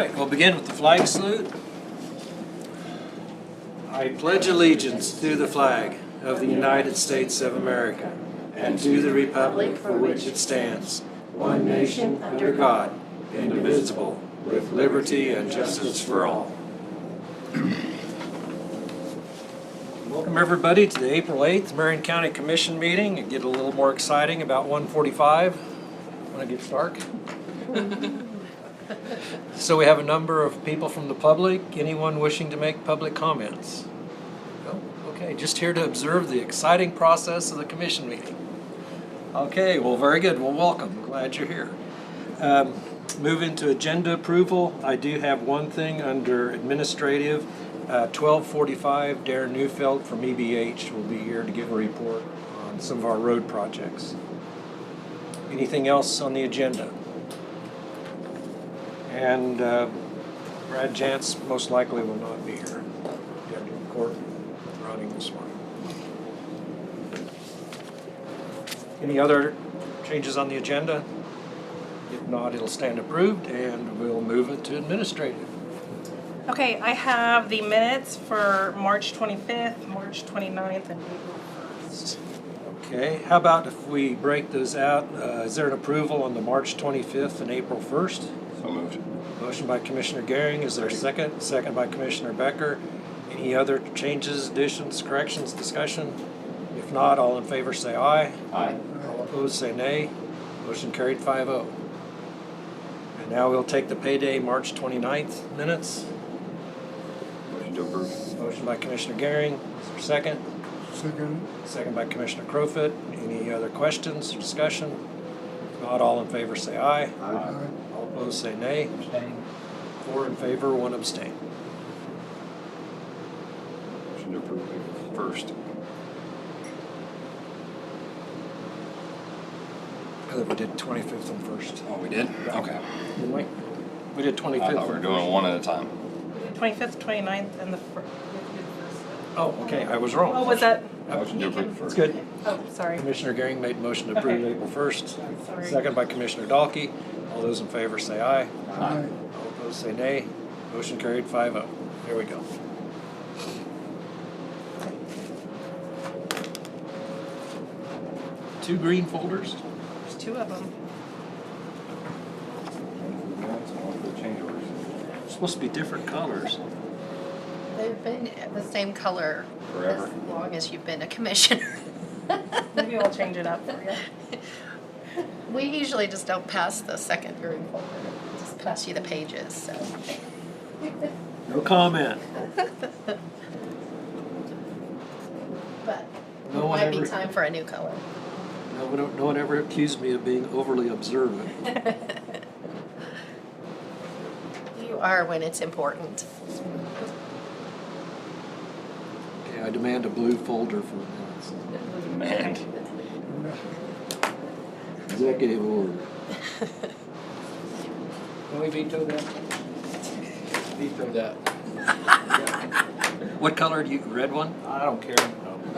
right, we'll begin with the flag salute. I pledge allegiance to the flag of the United States of America and to the republic for which it stands, one nation under God, indivisible, with liberty and justice for all. Welcome everybody to the April 8th Marion County Commission meeting. It get a little more exciting about 1:45 when it gets dark. So we have a number of people from the public. Anyone wishing to make public comments? No? Okay, just here to observe the exciting process of the commission meeting. Okay, well, very good. Well, welcome. Glad you're here. Move into agenda approval. I do have one thing under administrative. 12:45, Darren Neufeld from EBH will be here to give a report on some of our road projects. Anything else on the agenda? And Brad Jantz most likely will not be here. He had to court running this morning. Any other changes on the agenda? If not, it'll stand approved, and we'll move it to administrative. Okay, I have the minutes for March 25th, March 29th, and April 1st. Okay, how about if we break those out? Is there an approval on the March 25th and April 1st? So moved. Motion by Commissioner Gehring. Is there a second? Second by Commissioner Becker. Any other changes, additions, corrections, discussion? If not, all in favor say aye. Aye. All opposed say nay. Motion carried 5-0. And now we'll take the payday March 29th minutes. Motion to approve. Motion by Commissioner Gehring. Is there a second? Second. Second by Commissioner Crowfoot. Any other questions or discussion? If not, all in favor say aye. Aye. All opposed say nay. Abstain. 4 in favor, 1 abstain. Motion to approve first. I think we did 25th and 1st. Oh, we did? Okay. Didn't we? We did 25th. I thought we were doing one at a time. 25th, 29th, and the 1st. Oh, okay, I was wrong. Oh, was that? Motion to approve That's first. good. Oh, sorry. Commissioner Gehring made motion to approve Okay. April 1st. Sorry. Second by Commissioner Dahlke. All those in favor say aye. Aye. All opposed say nay. Motion carried 5-0. Here we go. Two green folders. There's 2 of them. Change orders. Supposed to be different colors. They've been the same color Forever. as long as you've been a commissioner. Maybe I'll change it up for you. We usually just don't pass the second green folder, just pass you the pages, so. No comment. But No it one might be ever- time for a new color. No one ever accused me of being overly observant. You are when it's important. Okay, I demand a blue folder for minutes. Demand. Executive order. Can we veto that? Veto that. What color do you, red one? I don't care.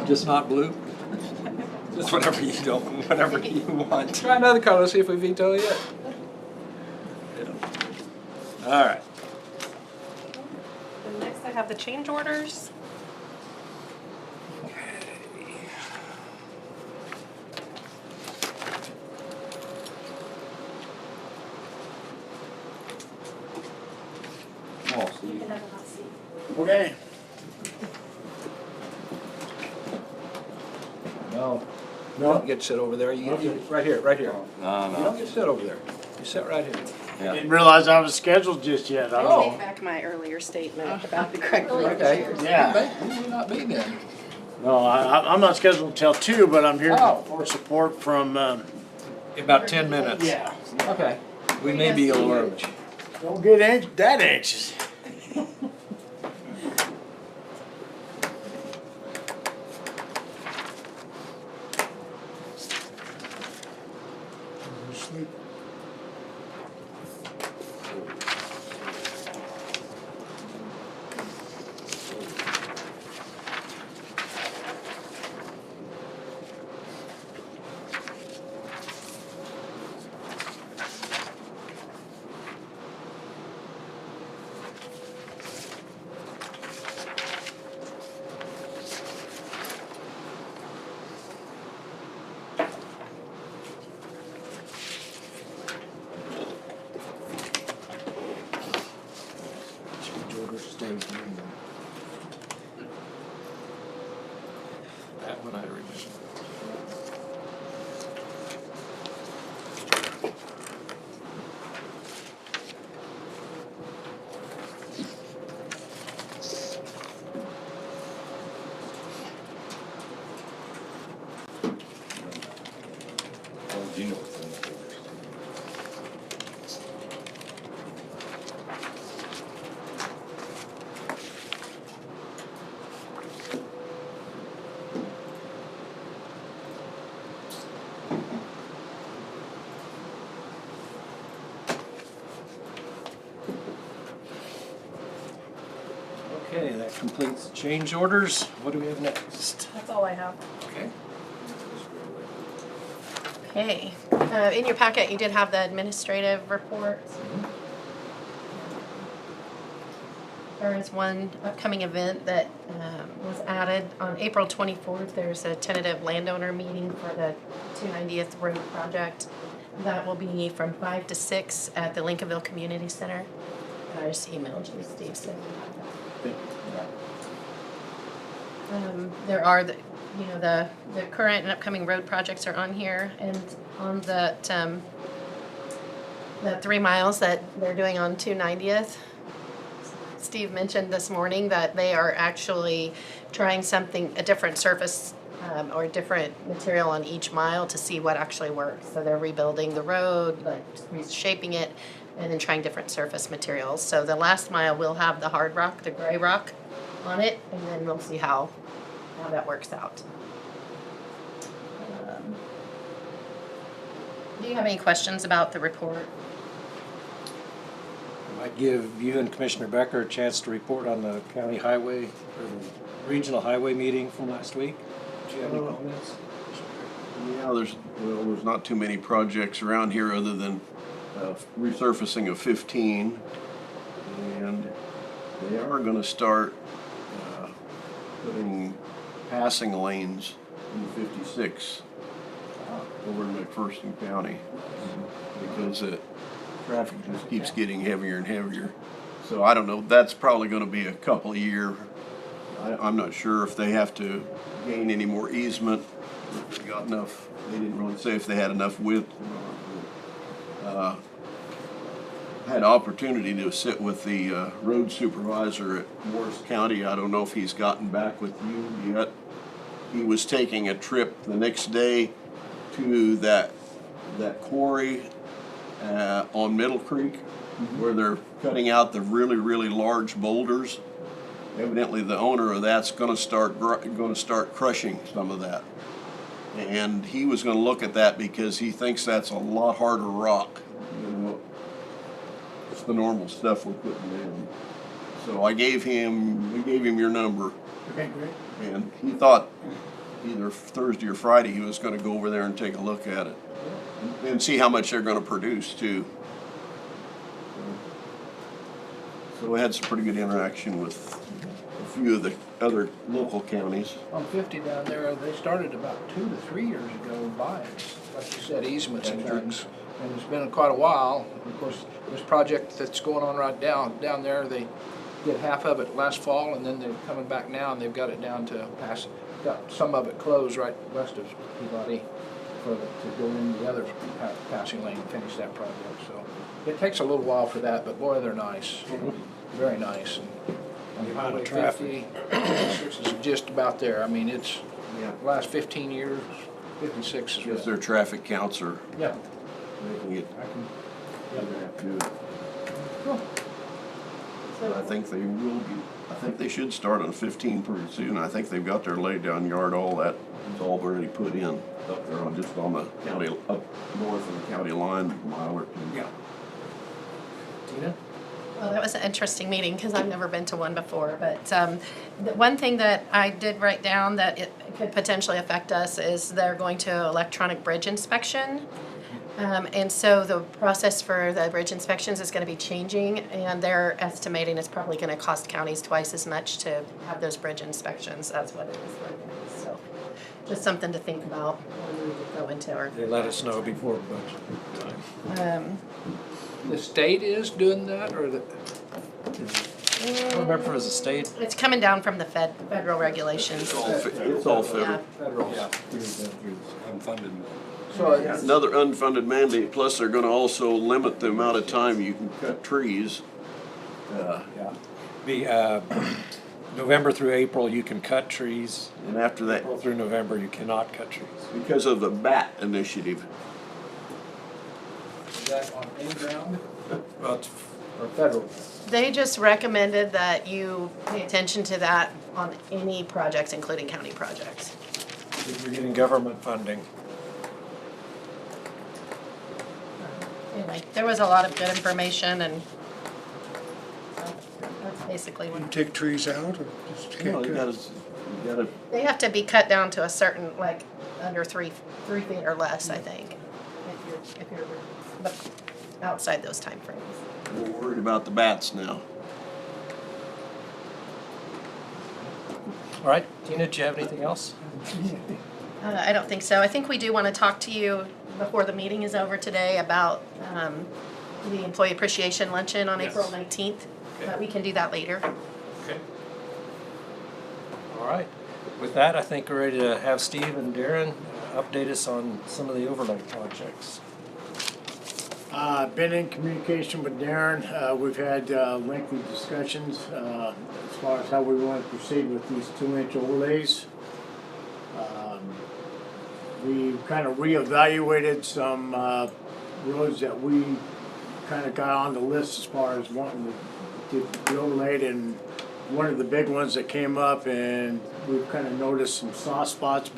Just not blue? Just whatever you don't, whatever you want. Try another color, see if we veto it. All right. And next I have the change orders. Oh, see. Okay. No. You don't get to sit over there. You get right here, right here. No, You don't no. get to sit over there. You sit right here. Yeah. Didn't realize I was scheduled just yet. I don't Take back my earlier statement about the correct Okay. Yeah. You may not be then. No, I'm not scheduled until 2, but I'm here Oh. for support from, About 10 minutes. yeah. Okay. We may be a little early. Don't get that anxious. Sleep. Okay, that completes change orders. What do we have next? That's all I have. Okay. Okay, in your packet, you did have the administrative report. There is one upcoming event that was added on April 24th. There's a tentative landowner meeting for the 290th Road project. That will be from 5 to 6 at the Lincolnville Community Center. I just emailed you, Steve, so you have that. There are the current and upcoming road projects are on here, and on that, the 3 miles that they're doing on 290th. Steve mentioned this morning that they are actually trying a different surface or a different material on each mile to see what actually works. So they're rebuilding the road, like reshaping it, and then trying different surface materials. So the last mile will have the hard rock, the gray rock on it, and then we'll see how that works out. Do you have any questions about the report? Might give you and Commissioner Becker a chance to report on the county highway or the regional highway meeting from last week. Do you have any comments? Yeah, there's not too many projects around here other than resurfacing of 15, and they are going to start putting passing lanes in 56 over in McPherson County because traffic just keeps getting heavier and heavier. So I don't know, that's probably going to be a couple of years. I'm not sure if they have to gain any more easement, if they got enough. They didn't really say if they had enough width or not. I had an opportunity to sit with the road supervisor at Morris County. I don't know if he's gotten back with you yet. He was taking a trip the next day to that quarry on Middle Creek, where they're cutting out the really, really large boulders. Evidently, the owner of that's going to start crushing some of that, and he was going to look at that because he thinks that's a lot harder rock. You know, it's the normal stuff we're putting in. So we gave him your number. Okay, great. And he thought either Thursday or Friday he was going to go over there and take a look at it and see how much they're going to produce too. So we had some pretty good interaction with a few of the other local counties. On 50 down there, they started about 2 to 3 years ago buying, like you said, easements and things. And it's been quite a while. Of course, this project that's going on right down there, they did half of it last fall, and then they're coming back now, and they've got it down to got some of it closed right west of Peabody to go in the other passing lane and finish that project. So it takes a little while for that, but boy, they're nice, very nice. And the amount of Highway 56 is just about there. I mean, it's Yeah. the last 15 years, 56 is Because their traffic counts are yeah. making it. I can. They're gonna have to do it. Cool. But I think they will be. I think they should start on 15 pretty soon. I think they've got their laid down yard, all that is all already put in up there on just on the county up north of the county line, a mile or two. Yeah. Tina? Well, that was an interesting meeting because I've never been to one before. But the one thing that I did write down that it could potentially affect us is they're going to electronic bridge inspection. And so the process for the bridge inspections is going to be changing, and they're estimating it's probably going to cost counties twice as much to have those bridge inspections as what it is right now. So just something to think about when we go into our. They let us know before budget time. The state is doing that, or the? I don't remember if it was a state. It's coming down from the federal regulations. It's all federal. Yeah. Federal. Unfunded. So it's, Another unfunded mandate, plus they're gonna also limit the amount of time you can cut trees. Be November through April, you can cut trees. And after that, April through November, you cannot cut trees. because of the BAT initiative, is that on any ground Well, it's or federal? They just recommended that you pay attention to that on any projects, including county projects. if you're getting government funding. Anyway, there was a lot of good information, and so that's basically. You take trees out or just You know, can't you cut? gotta, They have to be cut down to a certain, like, under 3 feet or less, I think, if you're outside those timeframes. we're worried about the bats now. All right, Tina, do you have anything else? I don't think so. I think we do want to talk to you before the meeting is over today about the Employee Appreciation Luncheon on April 19th. But we can do that later. Okay. All right. With that, I think we're ready to have Steve and Darren update us on some of the overlay projects. Been in communication with Darren. We've had lengthy discussions as far as how we want to proceed with these 2-inch overlays. We kind of reevaluated some roads that we kind of got on the list as far as wanting to be overlaid, and one of the big ones that came up, and we've kind of noticed some soft spots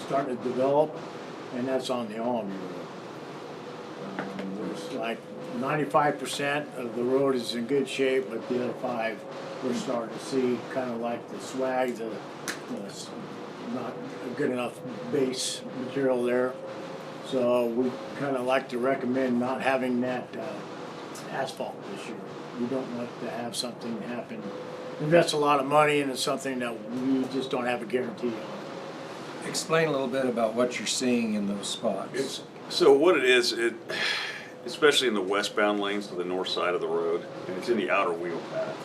starting to develop, and that's on the Almy Road. There's like 95% of the road is in good shape, but the other 5 we're starting to see kind of like the swag, the not a good enough base material there. So we kind of like to recommend not having that asphalt this year. We don't want to have something happen, invest a lot of money into something that we just don't have a guarantee on. Explain a little bit about what you're seeing in those spots. So what it is, especially in the westbound lanes to the north side of the road, and it's in the outer wheel path.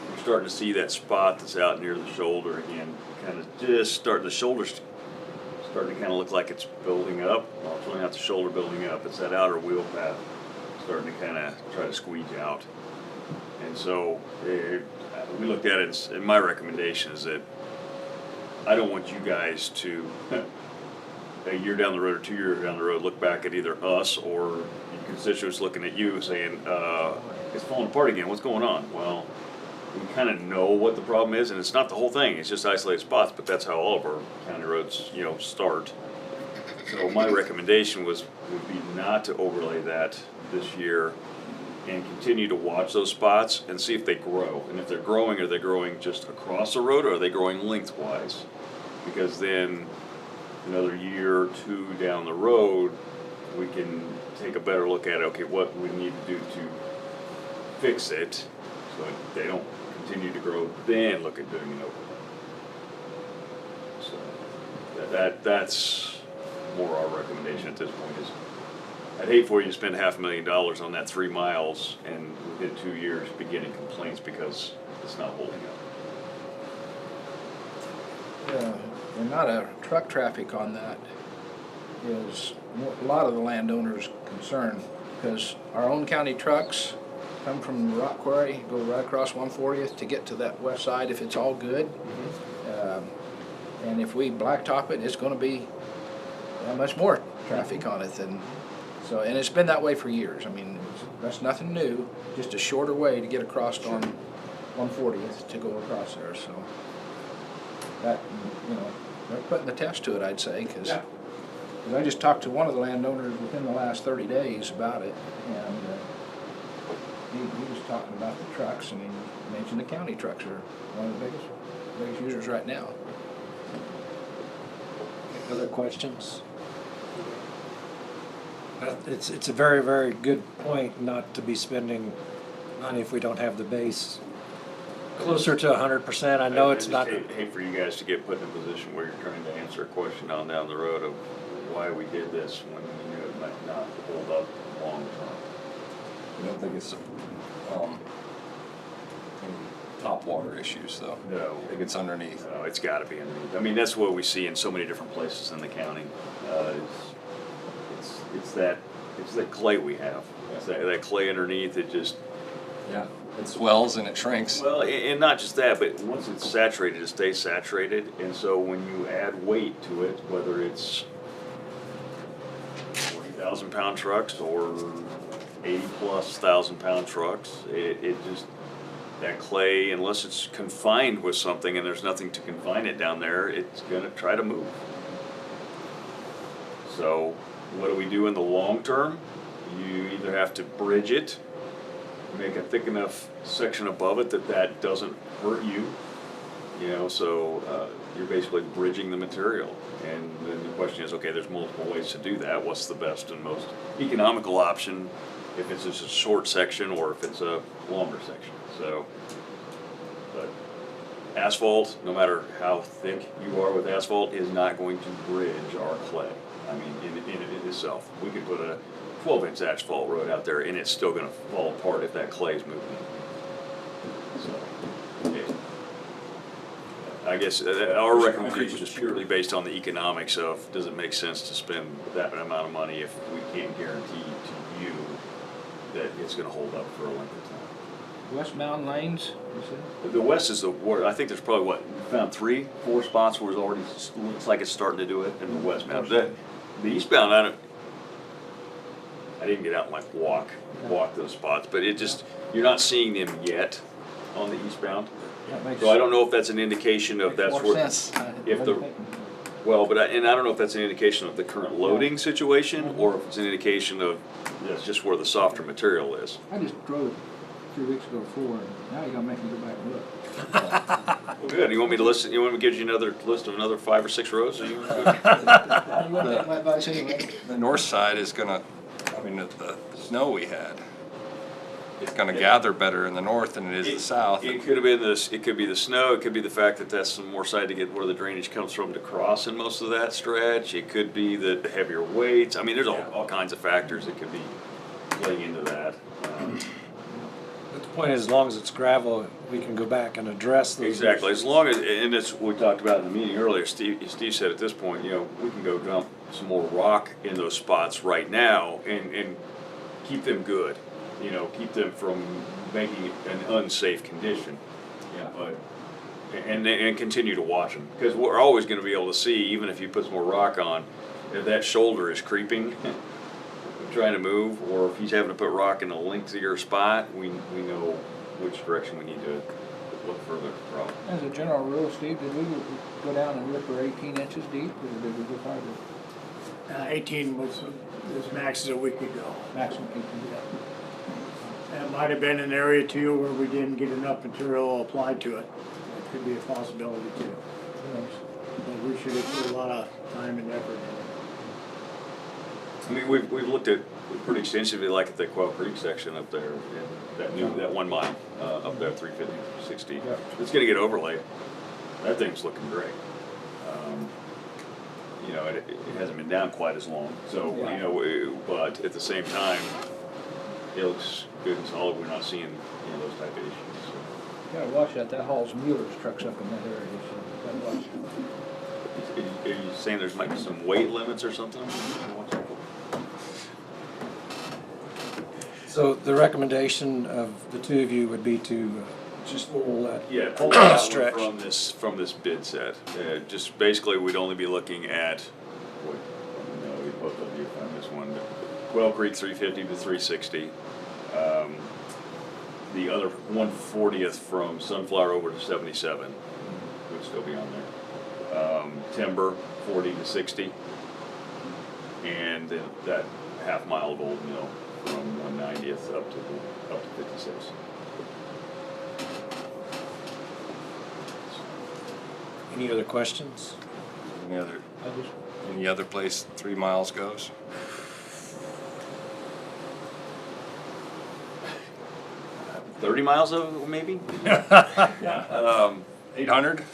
You're starting to see that spot that's out near the shoulder again, kind of just the shoulders starting to kind of look like it's building up. Well, it's really not the shoulder building up, it's that outer wheel path starting to kind of try to squeeze out. And so we looked at it, and my recommendation is that I don't want you guys to, a year down the road or 2 years down the road, look back at either us or your constituents looking at you saying, it's falling apart again, what's going on? Well, we kind of know what the problem is, and it's not the whole thing, it's just isolated spots, but that's how all of our county roads, start. So my recommendation would be not to overlay that this year and continue to watch those spots and see if they grow. And if they're growing, are they growing just across the road, or are they growing lengthwise? Because then another year or 2 down the road, we can take a better look at, okay, what we need to do to fix it so they don't continue to grow, then look at doing an overlay. So that's more our recommendation at this point. Is I'd hate for you to spend $500,000 on that 3 miles and within 2 years be getting complaints because it's not holding up. The amount of truck traffic on that is a lot of the landowners' concern, because our own county trucks come from the rock quarry, go right across 140th to get to that west side if it's all good. And if we blacktop it, it's going to be much more traffic on it than. So, and it's been that way for years. I mean, that's nothing new, just a shorter way to get across on 140th to go across there. So that, they're putting the test to it, I'd say, because I just talked to one of the landowners within the last 30 days about it, and he was talking about the trucks, and he mentioned the county trucks are one of the biggest users right now. Other questions? It's a very, very good point not to be spending money if we don't have the base. Closer to 100%, I know it's not. I just hate for you guys to get put in a position where you're trying to answer a question on down the road of why we did this when we knew it might not hold up long term. I don't think it's top water issues, though. No. I think it's underneath. No, it's got to be underneath. I mean, that's what we see in so many different places in the county. It's that clay we have. It's that clay underneath. It just It swells and it shrinks. well, and not just that, but once it's saturated, it stays saturated. And so when you add weight to it, whether it's 40,000-pound trucks or 80+ thousand-pound trucks, it just that clay, unless it's confined with something and there's nothing to confine it down there, it's gonna try to move. So what do we do in the long term? You either have to bridge it make a thick enough section above it that doesn't hurt you. You know, so you're basically bridging the material. And then the question is, okay, there's multiple ways to do that. What's the best and most economical option if it's just a short section or if it's a longer section? So, but asphalt, no matter how thick you are with asphalt, is not going to bridge our clay. I mean, in itself. We could put a 12-inch asphalt road out there and it's still going to fall apart if that clay is moving. So, yeah. I guess our recommendation is purely based on the economics of, does it make sense to spend that amount of money if we can't guarantee to you that it's gonna hold up for a length of time? Westbound lanes, you said? The west is the worst. I think there's probably, what, we found 3, 4 spots where it's already, looks like it's starting to do it in the westbound. The eastbound, I didn't get out and like walk those spots, but it just, you're not seeing them yet on the eastbound. That makes So I don't know if that's an indication of that's more where, sense. if the, well, but I don't know if that's an indication of the current loading situation or if it's an indication of that's just where the softer material is. I just drove it 3 weeks ago before, and now you're gonna make me go back and look. Well, good. You want me to list? You want me to give you another list of another 5 or 6 roads? Or you You wanna take my advice anyway? The north side is gonna, I mean, the snow we had, it's gonna gather better in the north than it is the south. It could have been this. It could be the snow. It could be the fact that that's some more side to get where the drainage comes from to cross in most of that stretch. It could be the heavier weights. I mean, there's all kinds of factors that could be playing into that. But the point is, as long as it's gravel, we can go back and address those. Exactly. issues. As long as, and it's what we talked about in the meeting earlier. Steve said at this point, you know, we can go dump some more rock in those spots right now and keep them good. You know, keep them from making it an unsafe condition. Yeah. But and continue to watch them, because we're always going to be able to see, even if you put some more rock on, if that shoulder is creeping, trying to move, or if he's having to put rock in a lengthier spot, we know which direction we need to look further from. As a general rule, Steve, did we go down and rip her 18 inches deep, or did we go farther? 18 was as max as a week ago. Maximum 18, yeah. That might have been an area too where we didn't get enough material applied to it. That could be a possibility too. But we should have put a lot of time and effort in it. I mean, we've looked at pretty extensively, like at the Quail Creek section up there, and that 1 mile up there, 350, 60. Yeah. It's going to get overlaid. That thing's looking great. You know, it hasn't been down quite as long, so Yeah. you know, but at the same time, it looks good and solid. We're not seeing those type of issues. So. You gotta watch that, that hauls Mueller's trucks up in that area, so gotta watch it. Are you saying there's might be some weight limits or something? So the recommendation of the two of you would be to just pull that. Pull that stretch one from this bid set. Just basically, we'd only be looking at. No, we both of you found this one. Quail Creek 350 to 360. The other 1/40th from Sunflower over to 77 would still be on there. Timber 40 to 60, and then that half mile of Old Mill from 190th up to 56. Any other questions? Any other place 3 miles goes? 30 miles of it, maybe? 800?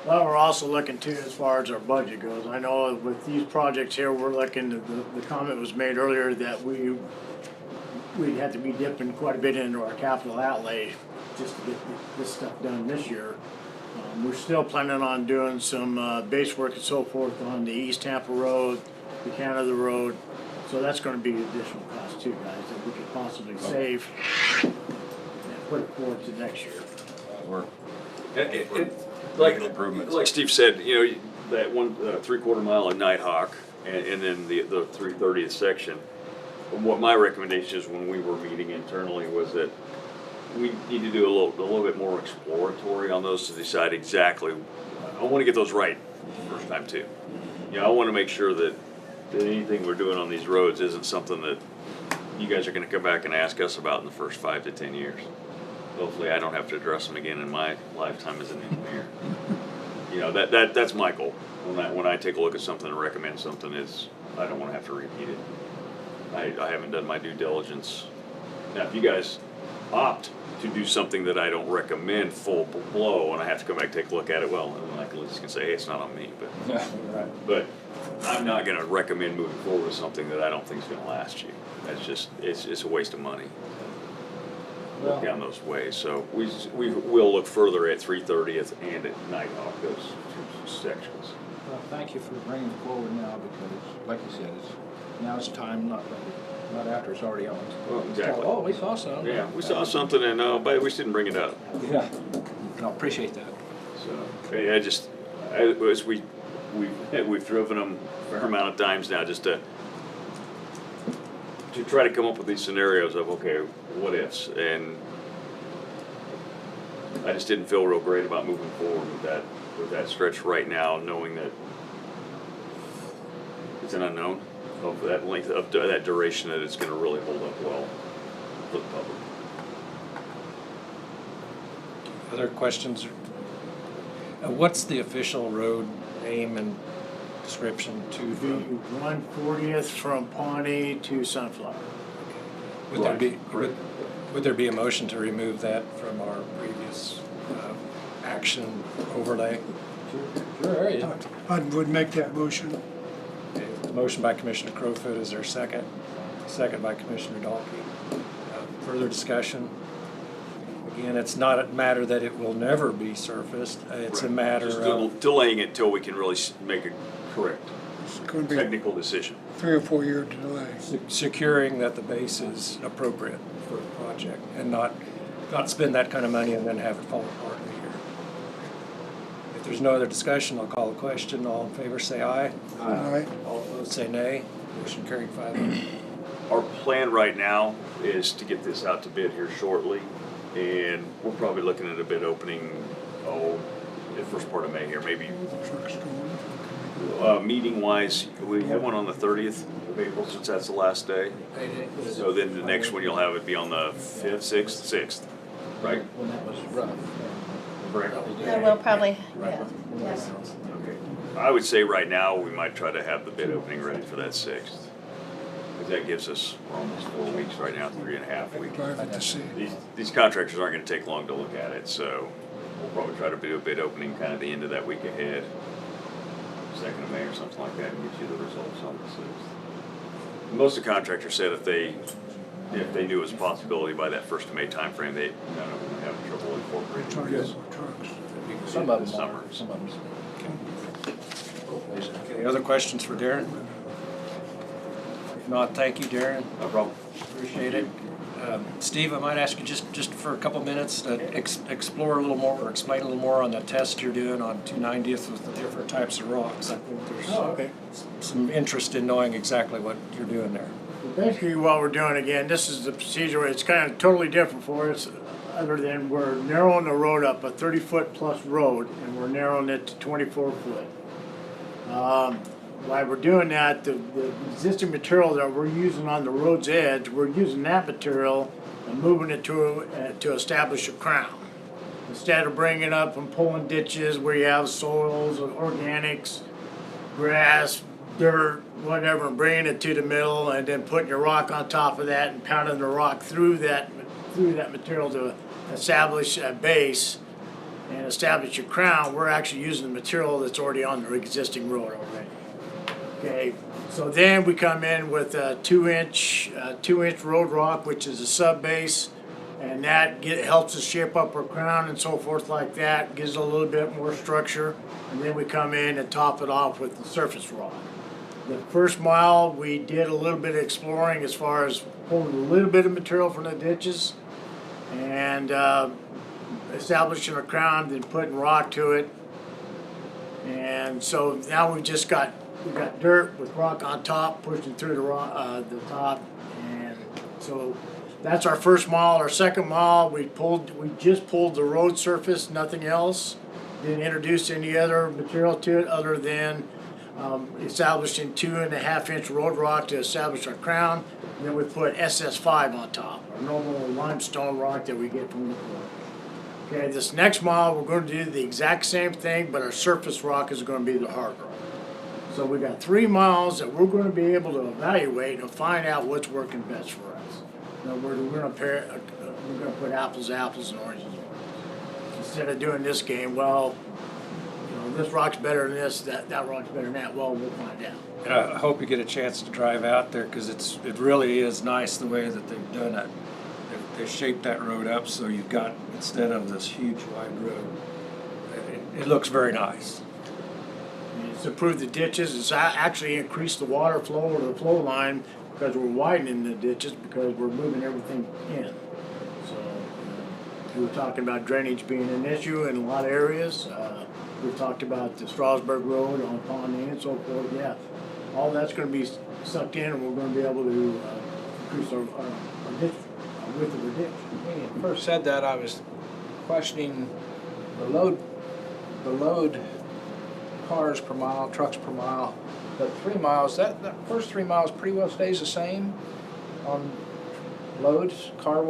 Well, we're also looking too, as far as our budget goes. I know with these projects here, we're looking, the comment was made earlier that we'd have to be dipping quite a bit into our capital outlay just to get this stuff done this year. We're still planning on doing some base work and so forth on the East Tampa Road, the Canada Road. So that's gonna be additional cost too, guys, that we could possibly save and put it forward to next year. Like Steve said, that one 3/4 mile of Nighthawk, and then the 330th section. What my recommendation is when we were meeting internally was that we need to do a little bit more exploratory on those to decide exactly. I want to get those right the first time too. I want to make sure that anything we're doing on these roads isn't something that you guys are gonna come back and ask us about in the first 5 to 10 years. Hopefully, I don't have to address them again in my lifetime as an engineer. You know, that's my goal. When I take a look at something and recommend something, is I don't wanna have to repeat it. I haven't done my due diligence. Now, if you guys opt to do something that I don't recommend full blow, and I have to come back and take a look at it, well, then I can say, hey, it's not on me, but I'm not gonna recommend moving forward with something that I don't think is gonna last you. That's just, it's a waste of money. Look down those ways, so we will look further at 330th and at Nighthawk, those two sections. Well, thank you for bringing it forward now, because, like you said, now it's time, not after it's already on. Well, exactly. Oh, we saw some. Yeah, we saw something and, but we just didn't bring it up. Yeah. No, appreciate that. So, as we've driven them a fair amount of times now, just to try to come up with these scenarios of, okay, what ifs, and I just didn't feel real great about moving forward with that stretch right now, knowing that it's an unknown of that length, of that duration, that it's gonna really hold up well for the public. Other questions? What's the official road name and description to the? 140th from Pawnee to Sunflower. Would there be a motion to remove that from our previous action overlay? Sure, yeah. I would make that motion. Okay, motion by Commissioner Crowfoot, is there a second? Second by Commissioner Dalkey. Further discussion? Again, it's not a matter that it will never be surfaced, it's a matter Just of delaying it till we can really make a correct It's going to be technical decision. 3 or 4 year delay. securing that the base is appropriate for the project and not spend that kind of money and then have it fall apart in a year. If there's no other discussion, I'll call the question. All in favor say aye. Aye. All opposed say nay. Motion carried 5-0. Our plan right now is to get this out to bid here shortly, and we're probably looking at a bid opening, the first part of May here, maybe. Trucks going. Meeting wise, we have one on the 30th of April, since that's the last day. So then the next one you'll have it be on the 5th, 6th, right? When that was rough. Yeah, we'll probably, yeah, yes. Okay. I would say right now, we might try to have the bid opening ready for that 6th. Because that gives us almost 4 weeks right now, 3.5 weeks. Drive it to see. These contractors aren't gonna take long to look at it, so we'll probably try to do a bid opening kind of the end of that week ahead. 2nd of May or something like that, and get you the results on the 6th. Most of the contractors said if they knew it was a possibility by that 1st of May timeframe, none of them would have trouble incorporating Trucks. this. Trucks. Some of this them summer. are, some of them. Okay, other questions for Darren? If not, thank you, Darren. No problem. Appreciate it. Steve, I might ask you just for a couple minutes to explore a little more or explain a little more on the test you're doing on 290th with the different types of rocks. I think there's some interest in knowing exactly what you're doing there. Basically what we're doing again, this is the procedure, it's kind of totally different for us, other than we're narrowing the road up, a 30-foot plus road, and we're narrowing it to 24 foot. While we're doing that, the existing material that we're using on the road's edge, we're using that material and moving it to establish a crown. Instead of bringing up and pulling ditches where you have soils, organics, grass, dirt, whatever, and bringing it to the middle and then putting your rock on top of that and pounding the rock through that material to establish a base and establish your crown, we're actually using the material that's already on the existing road already. Okay, so then we come in with a 2-inch road rock, which is a sub base, and that helps us shape up our crown and so forth like that, gives it a little bit more structure, and then we come in and top it off with the surface rock. The first mile, we did a little bit of exploring as far as pulling a little bit of material from the ditches and establishing a crown, then putting rock to it. And so now we've got dirt with rock on top, pushing through the top, and so that's our first mile. Our second mile, we just pulled the road surface, nothing else. Didn't introduce any other material to it other than establishing 2.5-inch road rock to establish our crown. And then we put SS5 on top, our normal limestone rock that we get from the quarry. Okay, this next mile, we're gonna do the exact same thing, but our surface rock is gonna be the hard rock. So we got 3 miles that we're gonna be able to evaluate and find out what's working best for us. In other words, we're gonna put apples to apples and oranges to oranges. Instead of doing this game, well, you know, this rock's better than this, that rock's better than that, well, we'll find out. And I hope you get a chance to drive out there, because it really is nice the way that they've done it. They shaped that road up so you've got, instead of this huge wide road, it looks very nice. It's improved the ditches, it's actually increased the water flow or the flow line because we're widening the ditches because we're moving everything in. So, we were talking about drainage being an issue in a lot of areas. We talked about the Strasburg Road on Pond A and so forth, yeah. All that's gonna be sucked in and we're gonna be able to increase our ditch, width of our ditch. When you first said that, I was questioning the load cars per mile, trucks per mile. But 3 miles, that first 3 miles pretty well stays the same on loads, car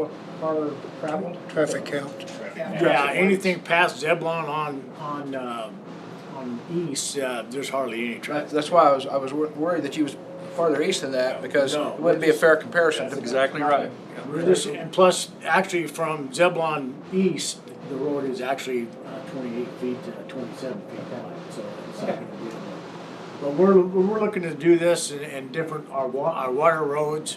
travel. Traffic count. Yeah, anything past Zebulon on east, there's hardly any traffic. That's why I was worried that you was farther east than that, because No, it wouldn't be a fair comparison. That's exactly right. We're just, and plus, actually from Zebulon east, the road is actually 28 feet to 27 feet wide, so it's not gonna be. But we're looking to do this in different, our water roads.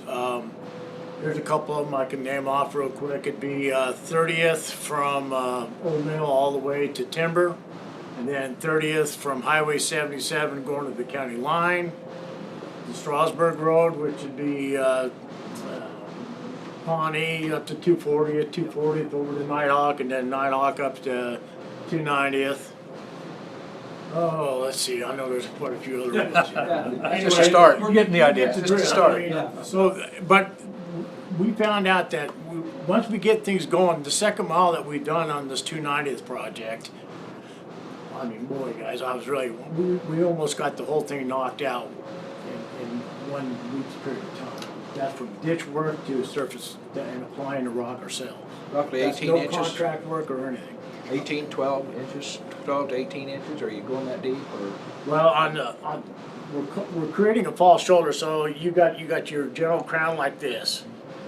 There's a couple of them I can name off real quick. It'd be 30th from Old Mill all the way to Timber, and then 30th from Highway 77 going to the county line. The Strasburg Road, which would be Pawnee up to 240th, 240th over to Nighthawk, and then Nighthawk up to 290th. Oh, let's see, I know there's quite a few other roads. Just a start. We're getting the idea. Just a start. So, but we found out that once we get things going, the second mile that we've done on this 290th project, I mean, boy, guys, we almost got the whole thing knocked out in 1 week's period of time. That's from ditch work to surface and applying the rock ourselves. Roughly That's 18 no inches, contract work or anything. 12 inches, 12 to 18 inches. Are you going that deep, or? Well, we're creating a fall shoulder, so you got your general crown like this.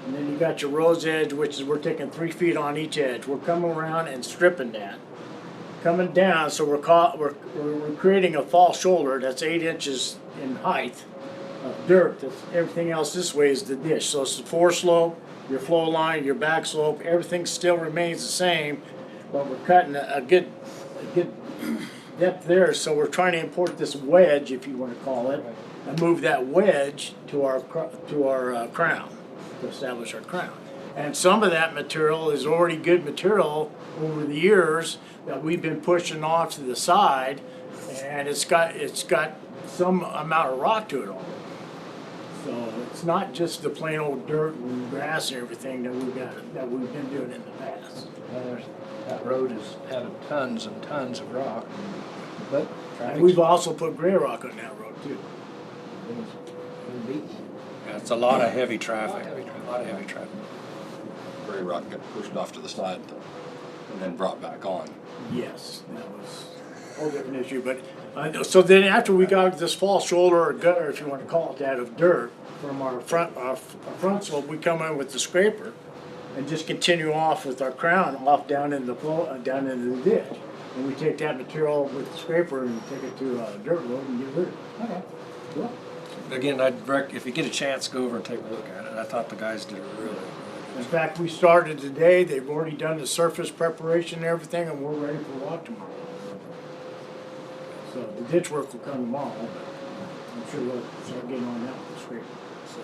And then you got your rose edge, which is, we're taking 3 feet on each edge. We're coming around and stripping that. Coming down, so we're creating a fall shoulder that's 8 inches in height of dirt. Everything else this way is the ditch. So it's the fore slope, your flow line, your back slope, everything still remains the same, but we're cutting a good depth there. So we're trying to import this wedge, if you want to call it, and move that wedge to our crown, to establish our crown. And some of that material is already good material over the years that we've been pushing off to the side, and it's got some amount of rock to it already. So it's not just the plain old dirt and grass and everything that we've been doing in the past. That road has had tons and tons of rock, but And we've also put gray rock on that road too. Yeah, it's a lot of heavy traffic. A lot of heavy traffic. Gray rock got pushed off to the side and then brought back on. Yes, that was a whole different issue, but, so then after we got this fall shoulder or gutter, if you want to call it that, of dirt from our front slope, we come in with the scraper and just continue off with our crown off down in the down into the ditch. And we take that material with the scraper and take it to a dirt road and get rid of it. Okay. Cool. Again, if you get a chance, go over and take a look at it. I thought the guys did a really In fact, we started today, they've already done the surface preparation and everything, and we're ready for walk tomorrow. So the ditch work will come tomorrow, but I'm sure we'll start getting on that with the scraper. So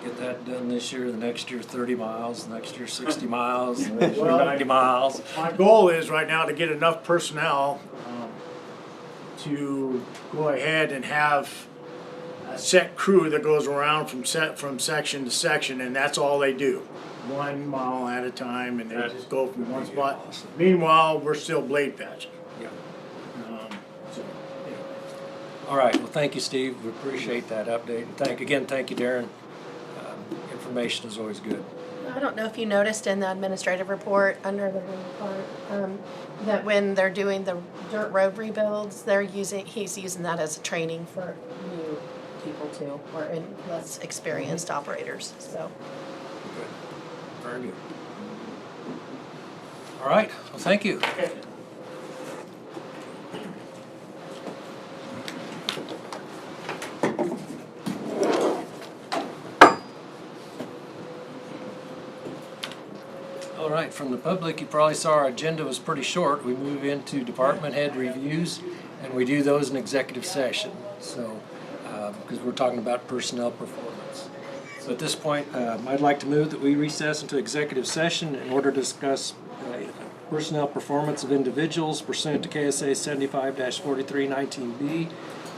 get that done this year, the next year 30 miles, next year 60 miles, the next year Well, 90 miles. My goal is right now to get enough personnel to go ahead and have a set crew that goes around from section to section, and that's all they do. 1 mile at a time, and they just go from one spot. Meanwhile, we're still blade patching. Yeah. So, anyway. All right, well, thank you, Steve. We appreciate that update. And thank you, Darren. Information is always good. I don't know if you noticed in the administrative report under the part, that when they're doing the dirt road rebuilds, he's using that as a training for new people too, or less experienced operators, so. Good. Very good. All right, well, thank you. All right, from the public, you probably saw our agenda was pretty short. We move into department head reviews, and we do those in executive session. So, because we're talking about personnel performance. So at this point, I'd like to move that we recess into executive session in order to discuss personnel performance of individuals pursuant to KSA 75-4319B.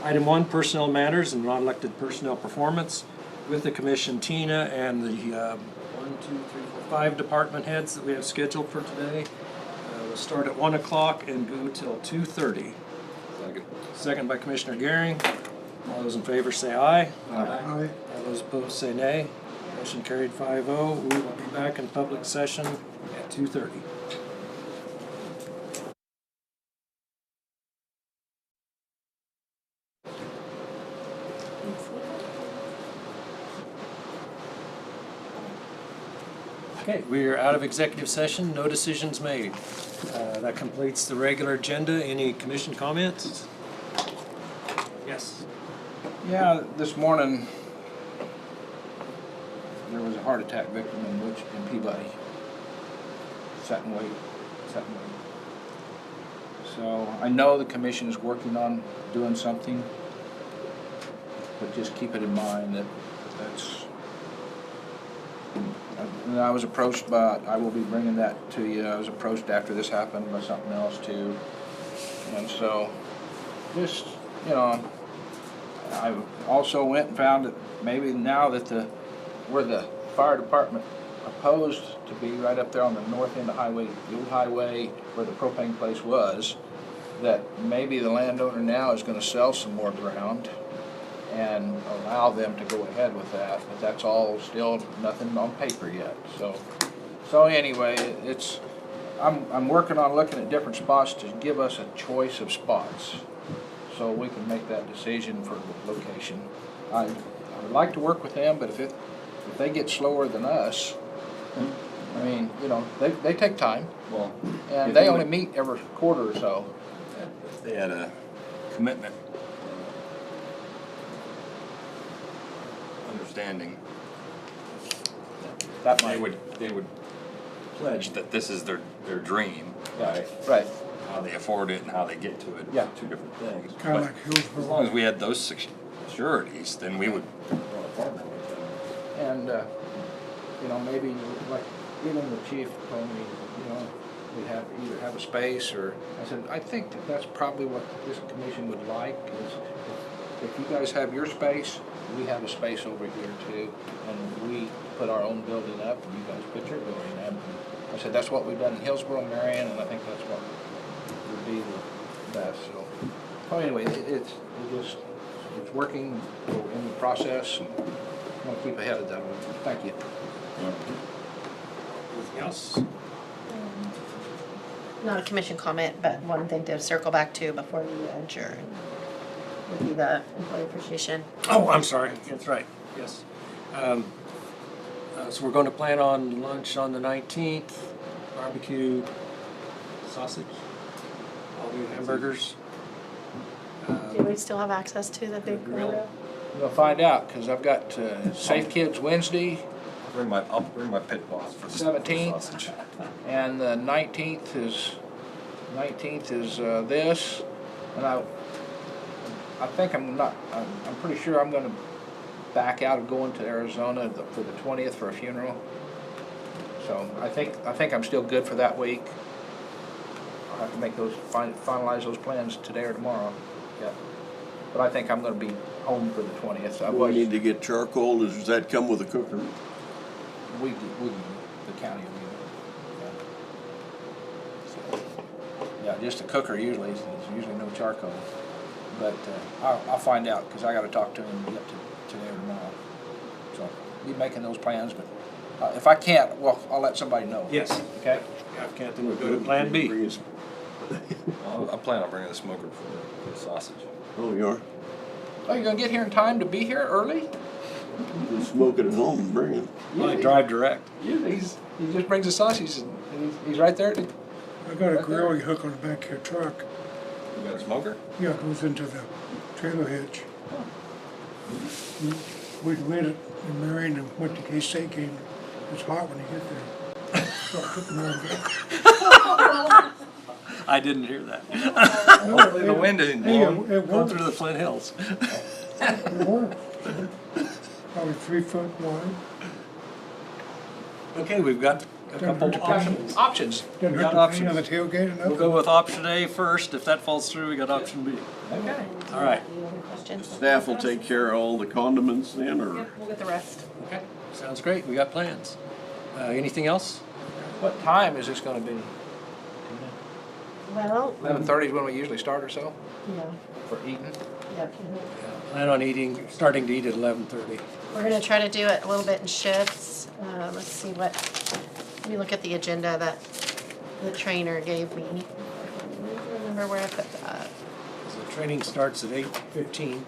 Item 1, personnel matters and non-elected personnel performance with the commission, Tina, and the 5 department heads that we have scheduled for today. We'll start at 1 o'clock and go till 2:30. Second by Commissioner Gehring. All those in favor say aye. Aye. All those opposed say nay. Motion carried 5-0. We will be back in public session at 2:30. Okay, we are out of executive session. No decisions made. That completes the regular agenda. Any commission comments? Yes. Yeah, this morning, there was a heart attack victim in Peabody. Sat and wait. So I know the commission is working on doing something, but just keep it in mind that that's. And I was approached by, I will be bringing that to you, I was approached after this happened by something else too. And so, just, I also went and found that maybe now that where the fire department proposed to be right up there on the north end of the highway, the old highway where the propane place was, that maybe the landowner now is gonna sell some more ground and allow them to go ahead with that, but that's all still nothing on paper yet. So anyway, I'm working on looking at different spots to give us a choice of spots, so we can make that decision for the location. I would like to work with them, but if they get slower than us, I mean, they take time, Well, and they only meet every quarter or so. if they had a commitment, understanding, That they might, would pledge that this is their dream, right? right. How they afford it and how they get to it, Yeah. 2 different things. Kinda But like Hillsborough. as long as we had those sureties, then we would run a partner with them. And, maybe like even the chief told me, we either have a space or, I said, I think that's probably what this commission would like is if you guys have your space, we have a space over here too. And we put our own building up and you guys put your building up. And I said, that's what we've done in Hillsborough, Marion, and I think that's what would be the best. So anyway, it's working, we're in the process, and I want to keep ahead of that. Thank you. Anything else? Not a commission comment, but one thing to circle back to before we adjourn would be the employee appreciation. Oh, I'm sorry. That's right. Yes. So we're going to plan on lunch on the 19th. Barbecue, sausage, all the hamburgers. Do we still have access to the big Grill. grill? We'll find out, because I've got Safe Kids Wednesday, I'll bring my pit boss for the 17th. sausage. and the 19th is this, and I think I'm pretty sure I'm gonna back out of going to Arizona for the 20th for a funeral. So I think I'm still good for that week. I'll have to make finalize those plans today or tomorrow. Yeah. But I think I'm gonna be home for the 20th. We need to get charcoal. Does that come with a cooker? We the county will do it. Yeah, just a cooker usually. There's usually no charcoal. but I'll find out, because I gotta talk to him yet today or tomorrow. So, be making those plans, but if I can't, well, I'll let somebody know. Yes. Okay? If can't, then we'll go to Plan B. I plan on bringing the smoker for the sausage. Oh, you are? Oh, you're gonna get here in time to be here early? Just smoke it at home and bring it. I drive direct. Yeah, he just brings the sausage and he's right there. I got a grilling hook on the back of your truck. You got a smoker? Yeah, it goes into the trailer hitch. We lit it in Marion and went to K-State game. It's hot when you get there. So I took it on. I didn't hear that. Hopefully the wind didn't Hey, blow. it Going worked. through the Flint Hills. It worked. Probably 3 foot wide. Okay, we've got a couple options. Options. Didn't got hurt the paint on the options. tailgate or We'll nothing. go with option A first. If that falls through, we got option B. Okay. All right. Any other questions? Staff will take care of all the condiments then, or? Yep, we'll get the rest. Okay, sounds great. We got plans. Anything else? What time is this gonna be? Well, 11:30 is when we usually start or so, yeah, for eating? yep. Plan on starting to eat at 11:30. We're gonna try to do it a little bit in shifts. Let's see let me look at the agenda that the trainer gave me. I can't remember where I put that. So training starts at 8:15.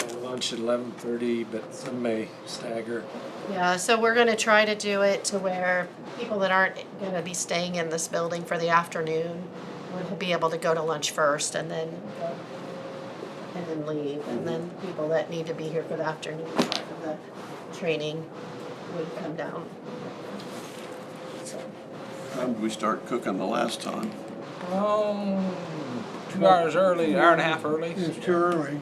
And lunch at 11:30, but some may stagger. Yeah, so we're gonna try to do it to where people that aren't gonna be staying in this building for the afternoon would be able to go to lunch first and then leave. And then people that need to be here for the afternoon part of the training would come down. So, How did we start cooking the last time? 2 hours early, hour and a half early. It was too early.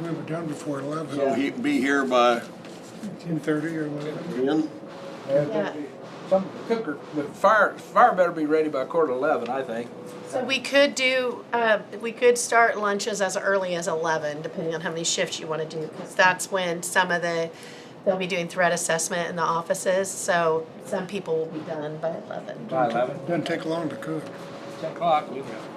We were done before 11. So he be here by 10:30 or whatever. 10? yeah. Some cooker, the fire better be ready by 11:15, I think. So we could start lunches as early as 11, depending on how many shifts you want to do, because that's when they'll be doing threat assessment in the offices, so some people will be done by 11. By 11, Doesn't take long to cook. 10 o'clock. We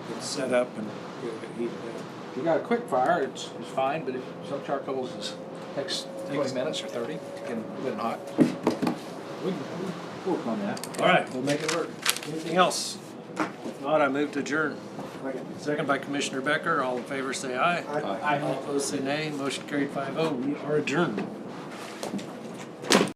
Get set up and get it heated up. If you got a quick fire, it's fine, but if some charcoals takes 20 minutes or 30 to get it hot. We can work on that. All right, we'll make it work. Anything else? If not, I move to adjourn. Second by Commissioner Becker. All in favor say aye. Aye. All opposed say nay. Motion carried 5-0. We are adjourned.